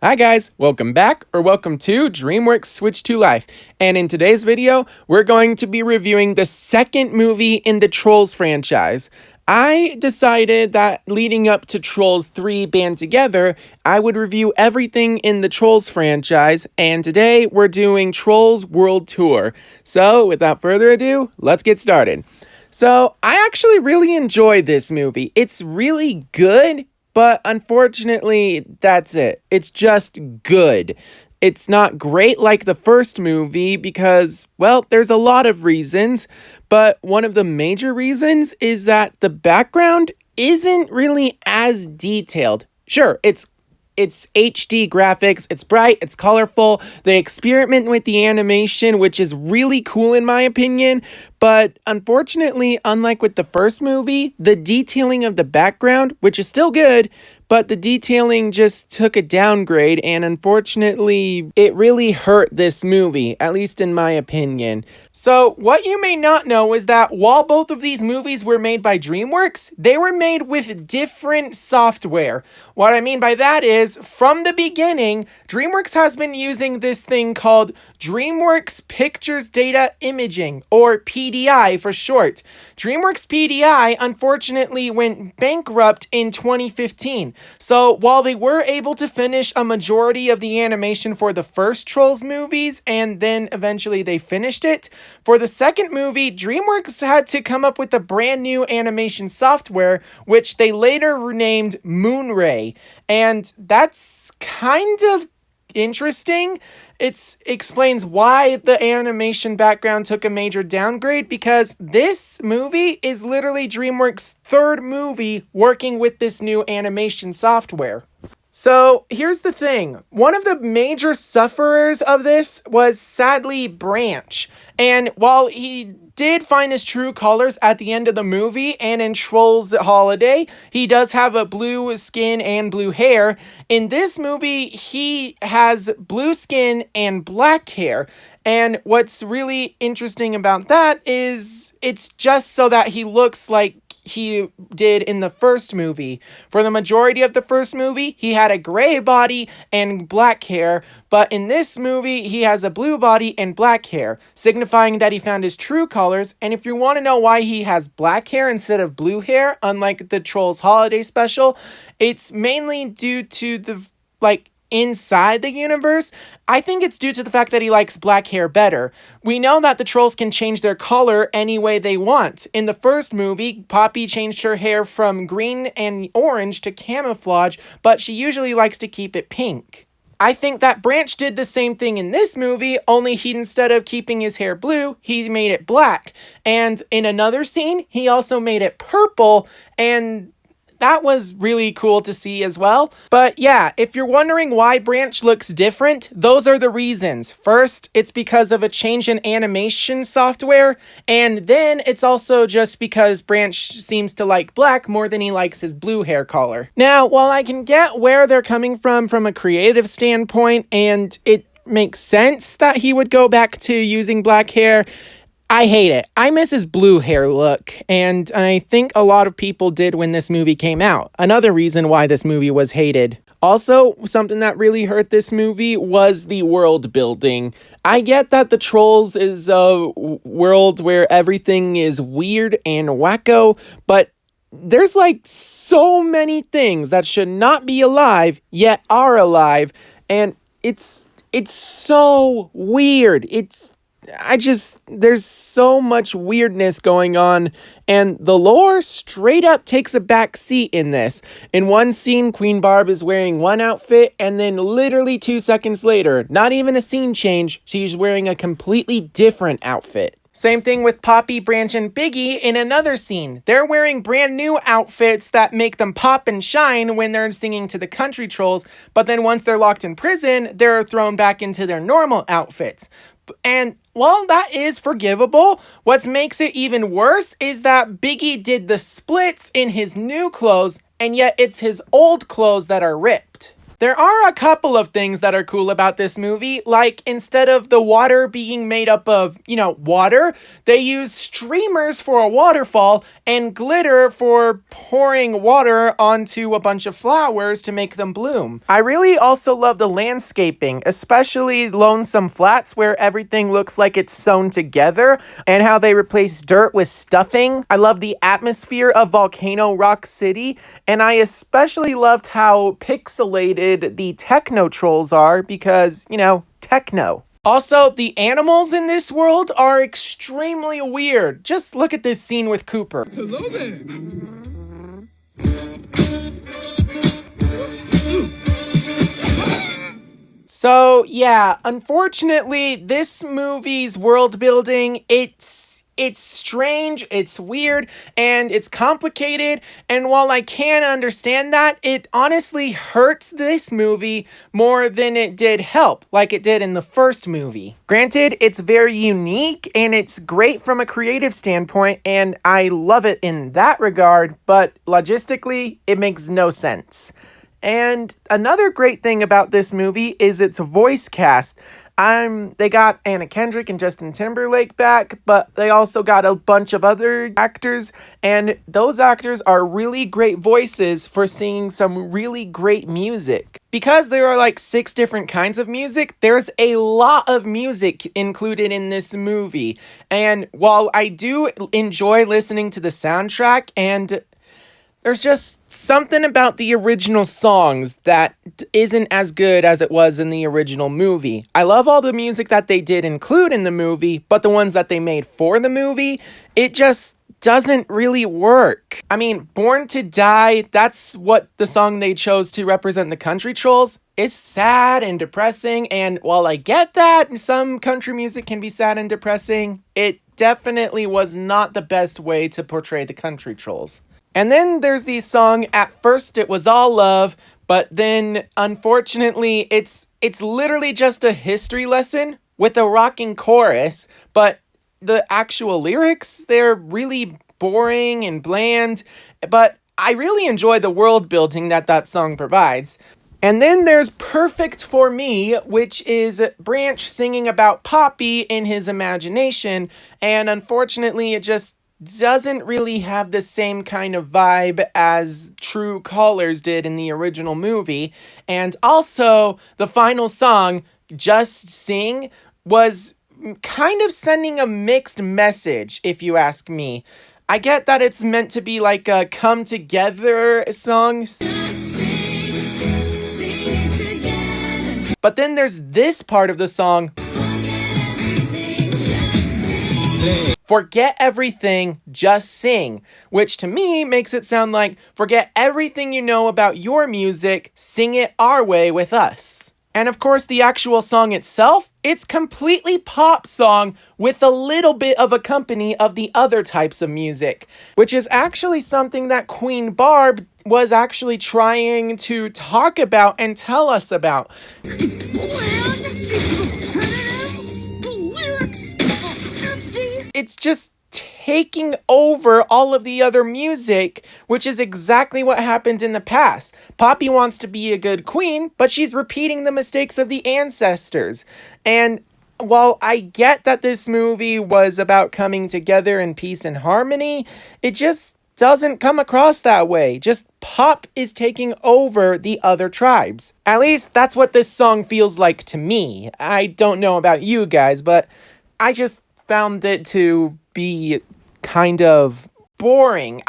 Hi guys, welcome back or welcome to Dreamworks Switch to Life. And in today's video, we're going to be reviewing the second movie in the Trolls franchise. I decided that leading up to Trolls 3 Band Together, I would review everything in the Trolls franchise, and today we're doing Trolls World Tour. So without further ado, let's get started. So I actually really enjoyed this movie. It's really good. But unfortunately, that's it. It's just good. It's not great like the first movie because, well, there's a lot of reasons. But one of the major reasons is that the background isn't really as detailed. Sure, it's HD graphics, it's bright, it's colorful, they experiment with the animation, which is really cool in my opinion, but unfortunately, unlike with the first movie, the detailing of the background, which is still good, but the detailing just took a downgrade, and unfortunately, it really hurt this movie, at least in my opinion. So, what you may not know is that while both of these movies were made by Dreamworks, they were made with different software. What I mean by that is, from the beginning, Dreamworks has been using this thing called Dreamworks Pictures Data Imaging, or PDI for short. Dreamworks PDI unfortunately went bankrupt in 2015. So while they were able to finish a majority of the animation for the first Trolls movies, and then eventually they finished it, for the second movie, Dreamworks had to come up with a brand new animation software, which they later renamed Moonray. And that's kind of interesting. It explains why the animation background took a major downgrade, because this movie is literally Dreamworks' third movie working with this new animation software. So here's the thing. One of the major sufferers of this was sadly Branch. And while he did find his true colors at the end of the movie and in Trolls Holiday, he does have a blue skin and blue hair. In this movie, he has blue skin and black hair. And what's really interesting about that is it's just so that he looks like he did in the first movie. For the majority of the first movie, he had a gray body and black hair, but in this movie, he has a blue body and black hair, signifying that he found his true colors. And if you want to know why he has black hair instead of blue hair, unlike the Trolls Holiday Special, it's mainly due to the, inside the universe. I think it's due to the fact that he likes black hair better. We know that the trolls can change their color any way they want. In the first movie, Poppy changed her hair from green and orange to camouflage, but she usually likes to keep it pink. I think that Branch did the same thing in this movie, only he, instead of keeping his hair blue, he made it black. And in another scene, he also made it purple, and that was really cool to see as well. But yeah, if you're wondering why Branch looks different, those are the reasons. First, it's because of a change in animation software, and then it's also just because Branch seems to like black more than he likes his blue hair color. Now, while I can get where they're coming from a creative standpoint, and it makes sense that he would go back to using black hair, I hate it. I miss his blue hair look, and I think a lot of people did when this movie came out. Another reason why this movie was hated. Also, something that really hurt this movie was the world building. I get that the Trolls is a world where everything is weird and wacko, but there's so many things that should not be alive, yet are alive, and it's so weird. There's so much weirdness going on, and the lore straight up takes a back seat in this. In one scene, Queen Barb is wearing one outfit, and then literally 2 seconds later, not even a scene change, she's wearing a completely different outfit. Same thing with Poppy, Branch, and Biggie in another scene. They're wearing brand new outfits that make them pop and shine when they're singing to the country trolls, but then once they're locked in prison, they're thrown back into their normal outfits. And while that is forgivable, what makes it even worse is that Biggie did the splits in his new clothes, and yet it's his old clothes that are ripped. There are a couple of things that are cool about this movie, like instead of the water being made up of, water, they use streamers for a waterfall and glitter for pouring water onto a bunch of flowers to make them bloom. I really also love the landscaping, especially Lonesome Flats where everything looks like it's sewn together and how they replace dirt with stuffing. I love the atmosphere of Volcano Rock City, and I especially loved how pixelated the techno trolls are because, techno. Also, the animals in this world are extremely weird. Just look at this scene with Cooper. Hello there. So, yeah, unfortunately, this movie's world building, it's strange, it's weird, and it's complicated, and while I can understand that, it honestly hurts this movie more than it did help, like it did in the first movie. Granted, it's very unique, and it's great from a creative standpoint, and I love it in that regard, but logistically, it makes no sense. And another great thing about this movie is its voice cast. They got Anna Kendrick and Justin Timberlake back, but they also got a bunch of other actors, and those actors are really great voices for singing some really great music. Because there are like 6 different kinds of music, there's a lot of music included in this movie. And while I do enjoy listening to the soundtrack, and there's just something about the original songs that isn't as good as it was in the original movie. I love all the music that they did include in the movie, but the ones that they made for the movie, it just doesn't really work. I mean, Born to Die, that's what the song they chose to represent the country trolls. It's sad and depressing, and while I get that some country music can be sad and depressing, it definitely was not the best way to portray the country trolls. And then there's the song, At First It Was All Love, but then, unfortunately, it's literally just a history lesson with a rocking chorus, but the actual lyrics, they're really boring and bland, but I really enjoy the world building that song provides. And then there's Perfect for Me, which is Branch singing about Poppy in his imagination, and unfortunately, it just doesn't really have the same kind of vibe as True Colors did in the original movie. And also, the final song, Just Sing, was kind of sending a mixed message, if you ask me. I get that it's meant to be like a come together song. But then there's this part of the song, Forget Everything, Just Sing, which to me makes it sound like forget everything you know about your music, sing it our way with us. And of course, the actual song itself, it's completely pop song with a little bit of a company of the other types of music, which is actually something that Queen Barb was actually trying to talk about and tell us about. It's bland, it's repetitive, the lyrics are empty. It's just taking over all of the other music, which is exactly what happened in the past. Poppy wants to be a good queen, but she's repeating the mistakes of the ancestors. And while I get that this movie was about coming together in peace and harmony, it just doesn't come across that way. Just Pop is taking over the other tribes. At least that's what this song feels like to me. I don't know about you guys, but I just found it to be kind of boring.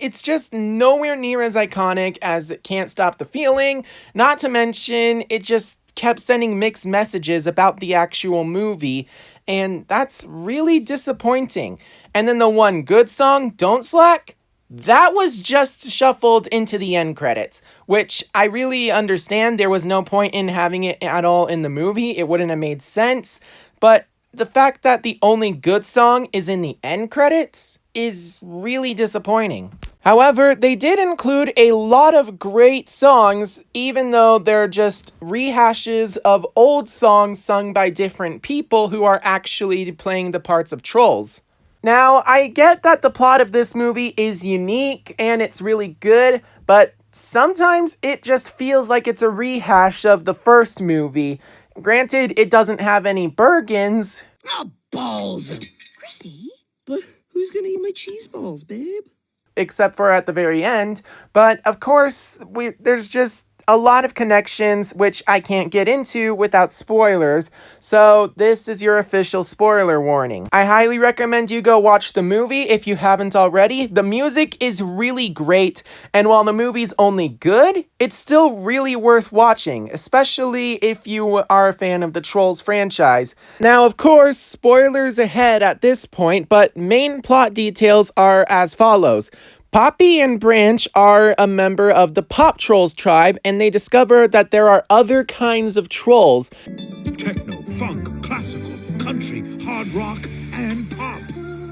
It's just nowhere near as iconic as Can't Stop the Feeling, not to mention it just kept sending mixed messages about the actual movie, and that's really disappointing. And then the one good song, Don't Slack, that was just shuffled into the end credits, which I really understand. There was no point in having it at all in the movie. It wouldn't have made sense, but the fact that the only good song is in the end credits is really disappointing. However, they did include a lot of great songs, even though they're just rehashes of old songs sung by different people who are actually playing the parts of trolls. Now, I get that the plot of this movie is unique and it's really good, but sometimes it just feels like it's a rehash of the first movie. Granted, it doesn't have any Bergens. Oh, balls! Really? But who's gonna eat my cheese balls, babe? Except for at the very end. But of course, there's just a lot of connections which I can't get into without spoilers, so this is your official spoiler warning. I highly recommend you go watch the movie if you haven't already. The music is really great, and while the movie's only good, it's still really worth watching, especially if you are a fan of the Trolls franchise. Now, of course, spoilers ahead at this point, but main plot details are as follows. Poppy and Branch are a member of the Pop Trolls tribe, and they discover that there are other kinds of trolls. Techno, funk, classical, country, hard rock, and pop.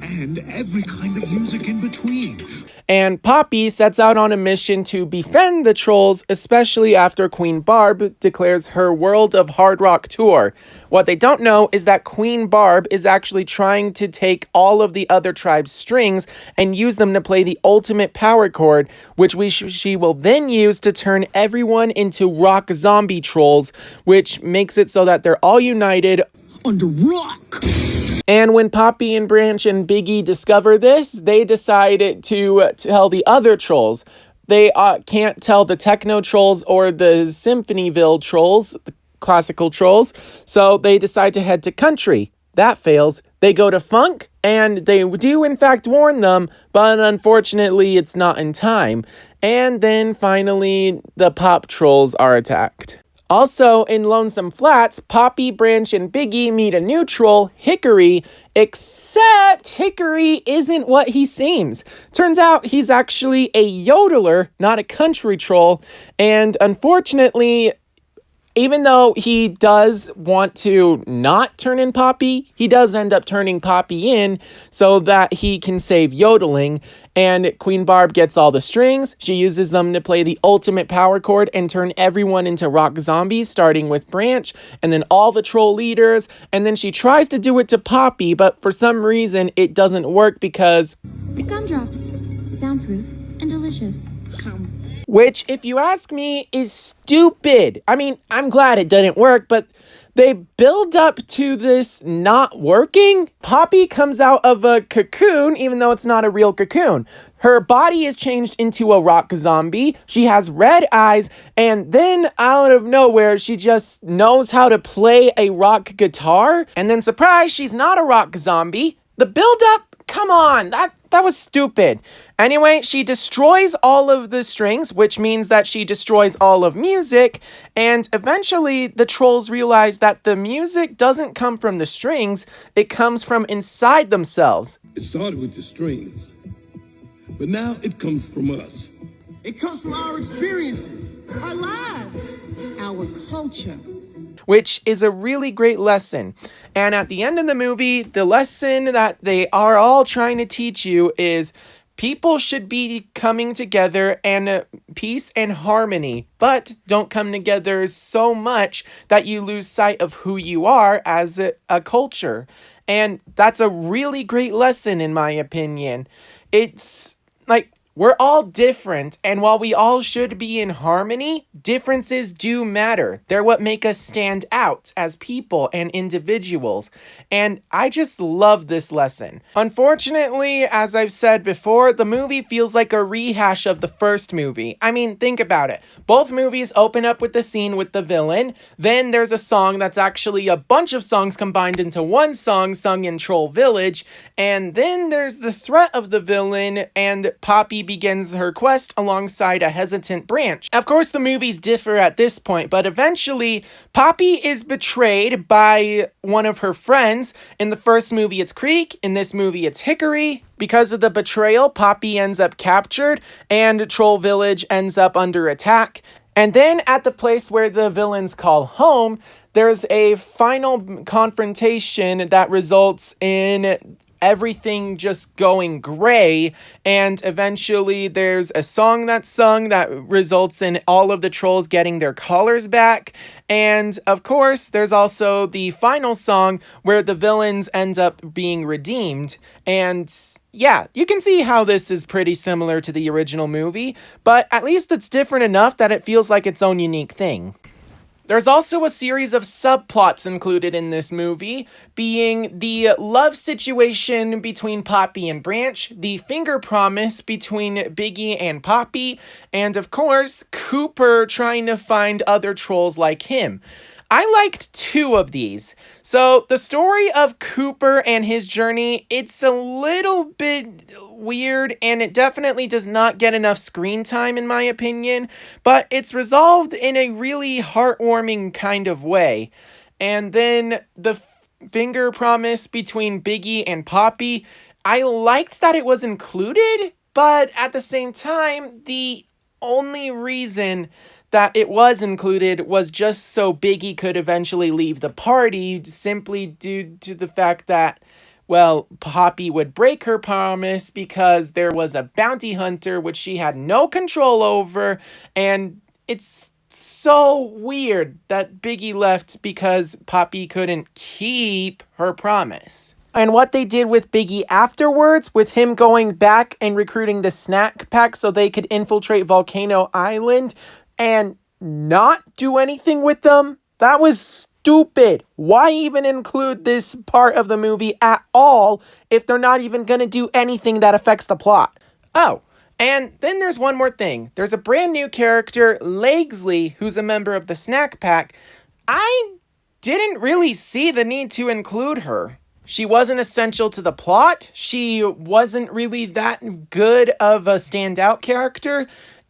And every kind of music in between. And Poppy sets out on a mission to befriend the trolls, especially after Queen Barb declares her World of Hard Rock tour. What they don't know is that Queen Barb is actually trying to take all of the other tribes' strings and use them to play the ultimate power chord, which she will then use to turn everyone into rock zombie trolls, which makes it so that they're all united Under rock! And when Poppy and Branch and Biggie discover this, they decide to tell the other trolls. They can't tell the techno trolls or the Symphonyville trolls, the classical trolls, so they decide to head to country. That fails. They go to funk, and they do in fact warn them, but unfortunately it's not in time. And then finally, the pop trolls are attacked. Also, in Lonesome Flats, Poppy, Branch, and Biggie meet a new troll, Hickory, except Hickory isn't what he seems. Turns out he's actually a yodeler, not a country troll, and unfortunately, even though he does want to not turn in Poppy, he does end up turning Poppy in so that he can save yodeling. And Queen Barb gets all the strings. She uses them to play the ultimate power chord and turn everyone into rock zombies, starting with Branch and then all the troll leaders. And then she tries to do it to Poppy, but for some reason it doesn't work because Gumdrops, soundproof and delicious. which, if you ask me, is stupid. I mean, I'm glad it didn't work, but they build up to this not working. Poppy comes out of a cocoon, even though it's not a real cocoon. Her body is changed into a rock zombie. She has red eyes, and then out of nowhere, she just knows how to play a rock guitar. And then, surprise, she's not a rock zombie. The build-up, come on, that was stupid. Anyway, she destroys all of the strings, which means that she destroys all of music, and eventually the trolls realize that the music doesn't come from the strings, it comes from inside themselves. It started with the strings, but now it comes from us. It comes from our experiences, Our lives! Our culture. Which is a really great lesson. And at the end of the movie, the lesson that they are all trying to teach you is people should be coming together and peace and harmony, but don't come together so much that you lose sight of who you are as a culture. And that's a really great lesson, in my opinion. It's like, we're all different, and while we all should be in harmony, differences do matter. They're what make us stand out as people and individuals, and I just love this lesson. Unfortunately, as I've said before, the movie feels like a rehash of the first movie. I mean, think about it. Both movies open up with the scene with the villain, then there's a song that's actually a bunch of songs combined into one song sung in Troll Village, and then there's the threat of the villain, and Poppy begins her quest alongside a hesitant Branch. Of course, the movies differ at this point, but eventually, Poppy is betrayed by one of her friends. In the first movie, it's Creek. In this movie, it's Hickory. Because of the betrayal, Poppy ends up captured, and Troll Village ends up under attack. And then at the place where the villains call home, there's a final confrontation that results in everything just going gray, and eventually there's a song that's sung that results in all of the trolls getting their collars back, and of course there's also the final song where the villains end up being redeemed. And yeah, you can see how this is pretty similar to the original movie, but at least it's different enough that it feels like its own unique thing. There's also a series of subplots included in this movie, being the love situation between Poppy and Branch, the finger promise between Biggie and Poppy, and of course, Cooper trying to find other trolls like him. I liked two of these. So the story of Cooper and his journey, it's a little bit weird, and it definitely does not get enough screen time in my opinion, but it's resolved in a really heartwarming kind of way. And then the finger promise between Biggie and Poppy, I liked that it was included, but at the same time, the only reason that it was included was just so Biggie could eventually leave the party, simply due to the fact that, well, Poppy would break her promise because there was a bounty hunter which she had no control over, and it's so weird that Biggie left because Poppy couldn't keep her promise. And what they did with Biggie afterwards, with him going back and recruiting the snack pack so they could infiltrate Volcano Island and not do anything with them, that was stupid. Why even include this part of the movie at all if they're not even going to do anything that affects the plot? Oh, and then there's one more thing. There's a brand new character, Legsley, who's a member of the snack pack. I didn't really see the need to include her. She wasn't essential to the plot. She wasn't really that good of a standout character.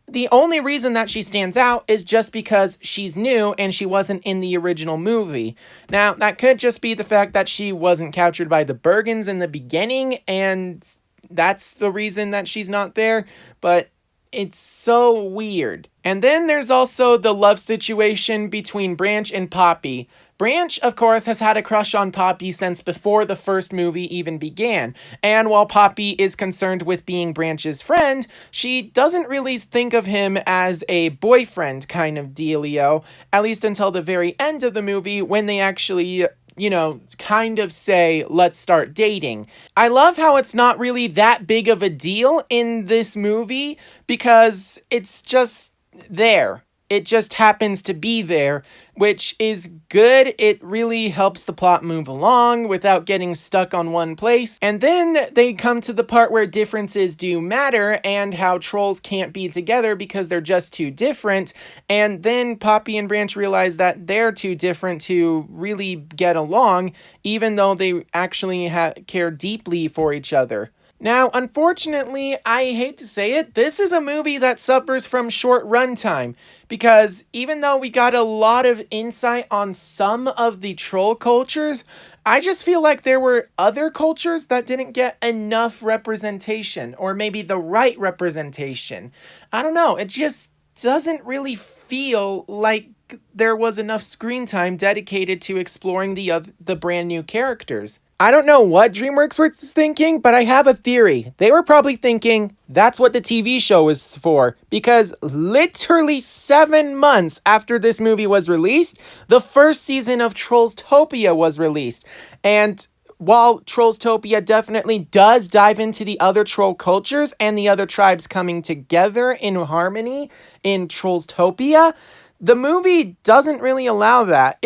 The only reason that she stands out is just because she's new and she wasn't in the original movie. Now, that could just be the fact that she wasn't captured by the Bergens in the beginning, and that's the reason that she's not there, but it's so weird. And then there's also the love situation between Branch and Poppy. Branch, of course, has had a crush on Poppy since before the first movie even began. And while Poppy is concerned with being Branch's friend, she doesn't really think of him as a boyfriend kind of dealio, at least until the very end of the movie when they actually, kind of say, let's start dating. I love how it's not really that big of a deal in this movie because it's just there. It just happens to be there, which is good. It really helps the plot move along without getting stuck on one place. And then they come to the part where differences do matter and how trolls can't be together because they're just too different. And then Poppy and Branch realize that they're too different to really get along, even though they actually care deeply for each other. Now, unfortunately, I hate to say it, this is a movie that suffers from short runtime, because even though we got a lot of insight on some of the troll cultures, I just feel like there were other cultures that didn't get enough representation, or maybe the right representation. I don't know, it just doesn't really feel like there was enough screen time dedicated to exploring the brand new characters. I don't know what Dreamworks was thinking, but I have a theory. They were probably thinking that's what the TV show was for, because literally 7 months after this movie was released, the first season of Trollstopia was released. And while Trollstopia definitely does dive into the other troll cultures and the other tribes coming together in harmony in Trollstopia, the movie doesn't really allow that.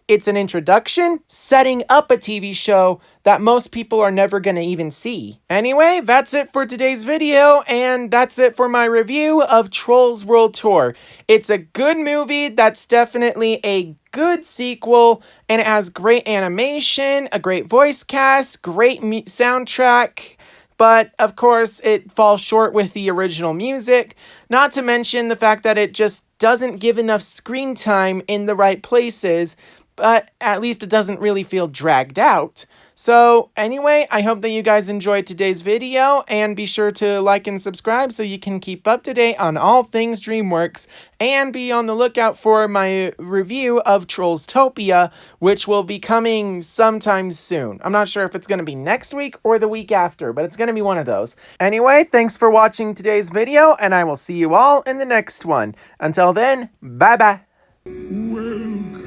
It's an introduction, setting up a TV show that most people are never going to even see. Anyway, that's it for today's video, and that's it for my review of Trolls World Tour. It's a good movie that's definitely a good sequel, and it has great animation, a great voice cast, great soundtrack. But, of course, it falls short with the original music, not to mention the fact that it just doesn't give enough screen time in the right places. but at least it doesn't really feel dragged out. So anyway, I hope that you guys enjoyed today's video, and be sure to like and subscribe so you can keep up to date on all things DreamWorks, and be on the lookout for my review of Trollstopia, which will be coming sometime soon. I'm not sure if it's going to be next week or the week after, but it's going to be one of those. Anyway, thanks for watching today's video, and I will see you all in the next one. Until then, bye-bye. Welcome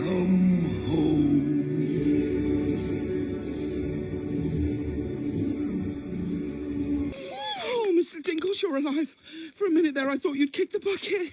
home. Oh, Mr. Dinkles, you're alive. For a minute there, I thought you'd kicked the bucket.